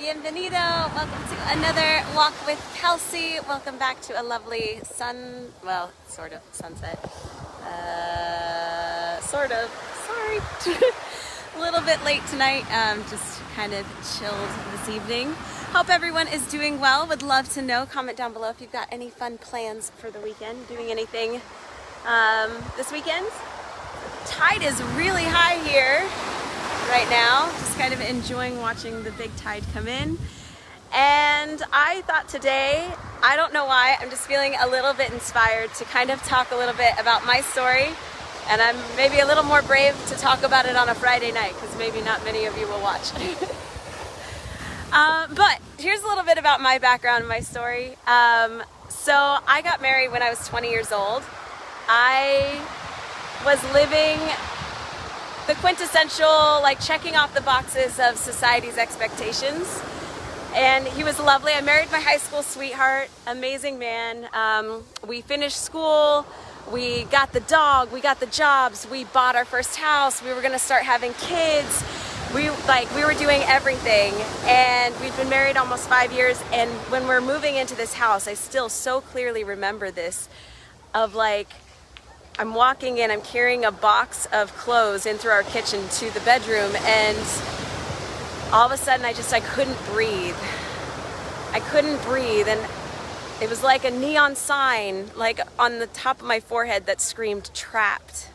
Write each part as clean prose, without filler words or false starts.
Bienvenido! Welcome to another walk with Kelsey. Welcome back to a lovely sort of sunset. Sorry. A little bit late tonight, just kind of chilled this evening. Hope everyone is doing well. Would love to know. Comment down below if you've got any fun plans for the weekend. Doing anything this weekend? Tide is really high here right now, just kind of enjoying watching the big tide come in. And I thought today, I don't know why, I'm just feeling a little bit inspired to kind of talk a little bit about my story. And I'm maybe a little more brave to talk about it on a Friday night, because maybe not many of you will watch. But here's a little bit about my background, my story. So I got married when I was 20 years old. I was living the quintessential, like, checking off the boxes of society's expectations. And he was lovely. I married my high school sweetheart, amazing man. We finished school, we got the dog, we got the jobs, we bought our first house, we were gonna start having kids. We were doing everything, and we've been married almost 5 years. And when we're moving into this house, I still so clearly remember this, of like, I'm walking in, I'm carrying a box of clothes in through our kitchen to the bedroom, and all of a sudden I couldn't breathe. I couldn't breathe, and it was like a neon sign, like on the top of my forehead, that screamed trapped.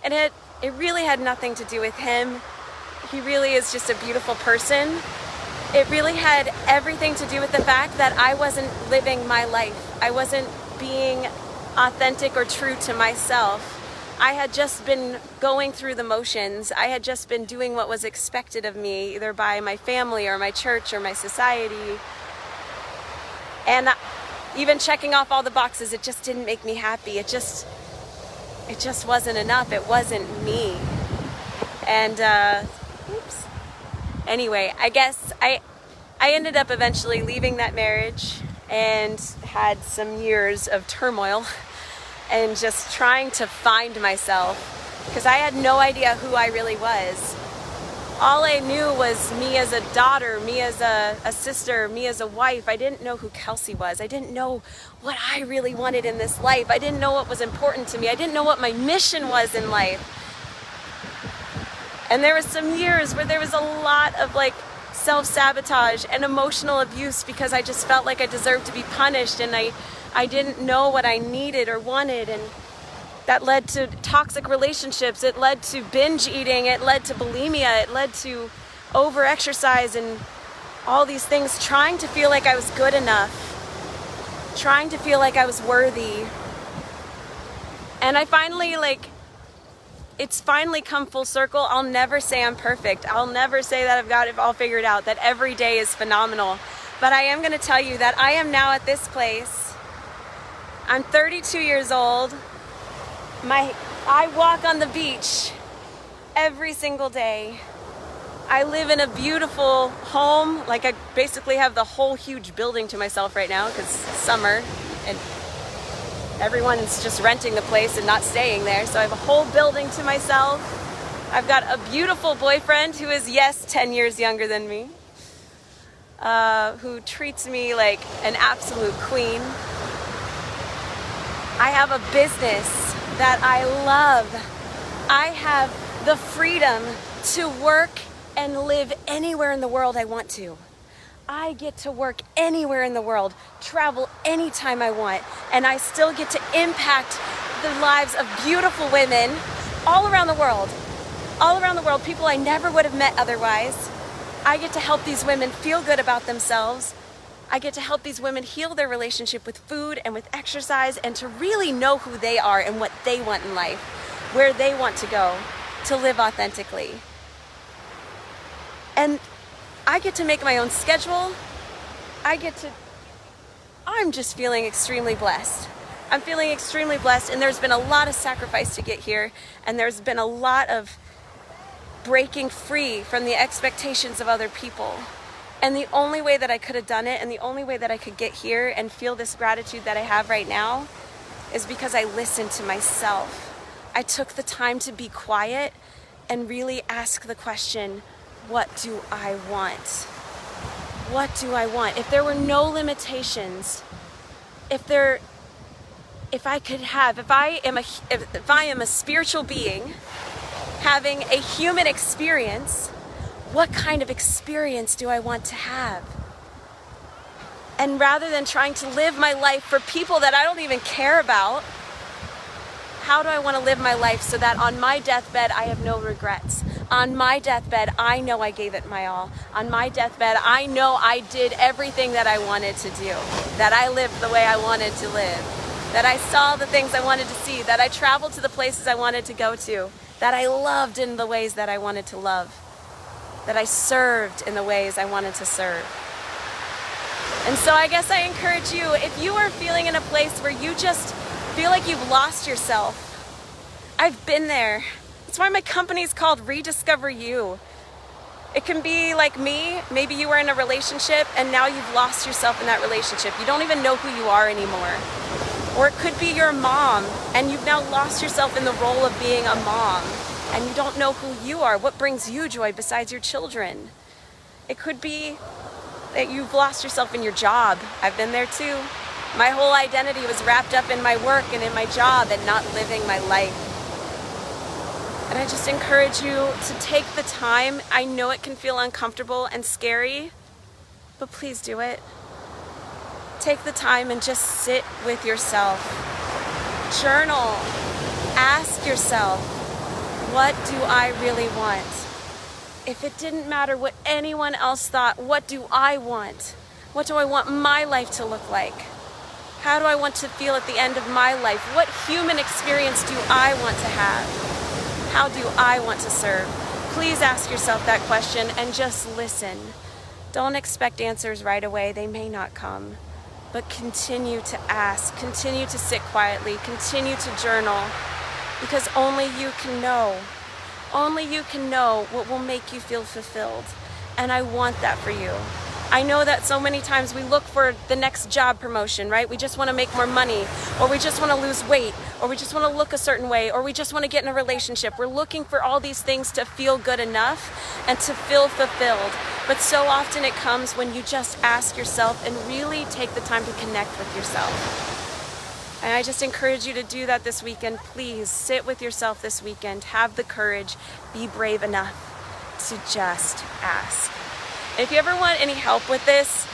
And it really had nothing to do with him. He really is just a beautiful person. It really had everything to do with the fact that I wasn't living my life. I wasn't being authentic or true to myself. I had just been going through the motions. I had just been doing what was expected of me, either by my family or my church or my society. And even checking off all the boxes, it just didn't make me happy. It just wasn't enough. It wasn't me. And anyway, I guess I ended up eventually leaving that marriage and had some years of turmoil and just trying to find myself, because I had no idea who I really was. All I knew was me as a daughter, me as a sister, me as a wife. I didn't know who Kelsey was. I didn't know what I really wanted in this life. I didn't know what was important to me. I didn't know what my mission was in life. And there was some years where there was a lot of like self-sabotage and emotional abuse, because I just felt like I deserved to be punished, and I didn't know what I needed or wanted, and that led to toxic relationships. It led to binge eating. It led to bulimia. It led to over-exercise and all these things, trying to feel like I was good enough, trying to feel like I was worthy. And I finally, it's finally come full circle. I'll never say I'm perfect. I'll never say that I've got it all figured out, that every day is phenomenal. But I am going to tell you that I am now at this place. I'm 32 years old. I walk on the beach every single day. I live in a beautiful home. Like, I basically have the whole huge building to myself right now, because it's summer and everyone's just renting the place and not staying there. So I have a whole building to myself. I've got a beautiful boyfriend who is, yes, 10 years younger than me, who treats me like an absolute queen. I have a business that I love. I have the freedom to work and live anywhere in the world I want to. I get to work anywhere in the world, travel anytime I want, and I still get to impact the lives of beautiful women all around the world. All around the world, people I never would have met otherwise. I get to help these women feel good about themselves. I get to help these women heal their relationship with food and with exercise, and to really know who they are and what they want in life, where they want to go to live authentically. And I get to make my own schedule. I'm just feeling extremely blessed. I'm feeling extremely blessed, and there's been a lot of sacrifice to get here, and there's been a lot of breaking free from the expectations of other people. And the only way that I could have done it, and the only way that I could get here and feel this gratitude that I have right now, is because I listened to myself. I took the time to be quiet and really ask the question, what do I want? what do I want? If there were no limitations, if I am a spiritual being having a human experience, what kind of experience do I want to have? And rather than trying to live my life for people that I don't even care about, how do I want to live my life so that on my deathbed I have no regrets? On my deathbed, I know I gave it my all. On my deathbed, I know I did everything that I wanted to do, that I lived the way I wanted to live, that I saw the things I wanted to see, that I traveled to the places I wanted to go to, that I loved in the ways that I wanted to love, that I served in the ways I wanted to serve. And so I guess I encourage you, if you are feeling in a place where you just feel like you've lost yourself, I've been there. That's why my company is called Rediscover You. It can be like me. Maybe you were in a relationship and now you've lost yourself in that relationship. You don't even know who you are anymore. Or it could be your mom and you've now lost yourself in the role of being a mom and you don't know who you are. What brings you joy besides your children? It could be that you've lost yourself in your job. I've been there too. My whole identity was wrapped up in my work and in my job and not living my life. And I just encourage you to take the time. I know it can feel uncomfortable and scary, but please do it. Take the time and just sit with yourself. Journal. Ask yourself, what do I really want? If it didn't matter what anyone else thought, what do I want? What do I want my life to look like? How do I want to feel at the end of my life? What human experience do I want to have? How do I want to serve? Please ask yourself that question and just listen. Don't expect answers right away. They may not come. But continue to ask. Continue to sit quietly. Continue to journal. Because only you can know. Only you can know what will make you feel fulfilled. And I want that for you. I know that so many times we look for the next job promotion, right? We just want to make more money, or we just want to lose weight, or we just want to look a certain way, or we just want to get in a relationship. We're looking for all these things to feel good enough and to feel fulfilled. But so often it comes when you just ask yourself and really take the time to connect with yourself. And I just encourage you to do that this weekend. Please sit with yourself this weekend. Have the courage. Be brave enough to just ask. If you ever want any help with this,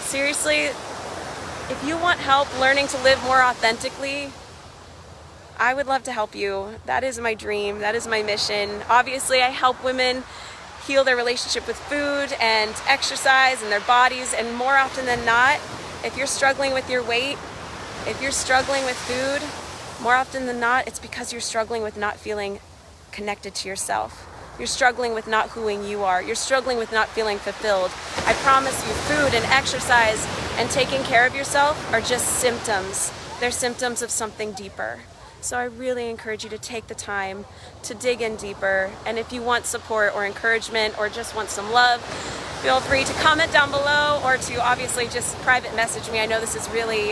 seriously, if you want help learning to live more authentically, I would love to help you. That is my dream. That is my mission. Obviously, I help women heal their relationship with food and exercise and their bodies. And more often than not, if you're struggling with your weight, if you're struggling with food, more often than not, it's because you're struggling with not feeling connected to yourself. You're struggling with not who you are. You're struggling with not feeling fulfilled. I promise you, food and exercise and taking care of yourself are just symptoms. They're symptoms of something deeper. So I really encourage you to take the time to dig in deeper. And if you want support or encouragement or just want some love, feel free to comment down below or to obviously just private message me. I know this is really,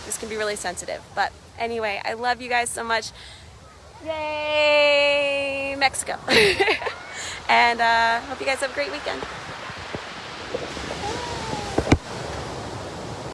this can be really sensitive. But anyway, I love you guys so much. Yay, Mexico. And hope you guys have a great weekend.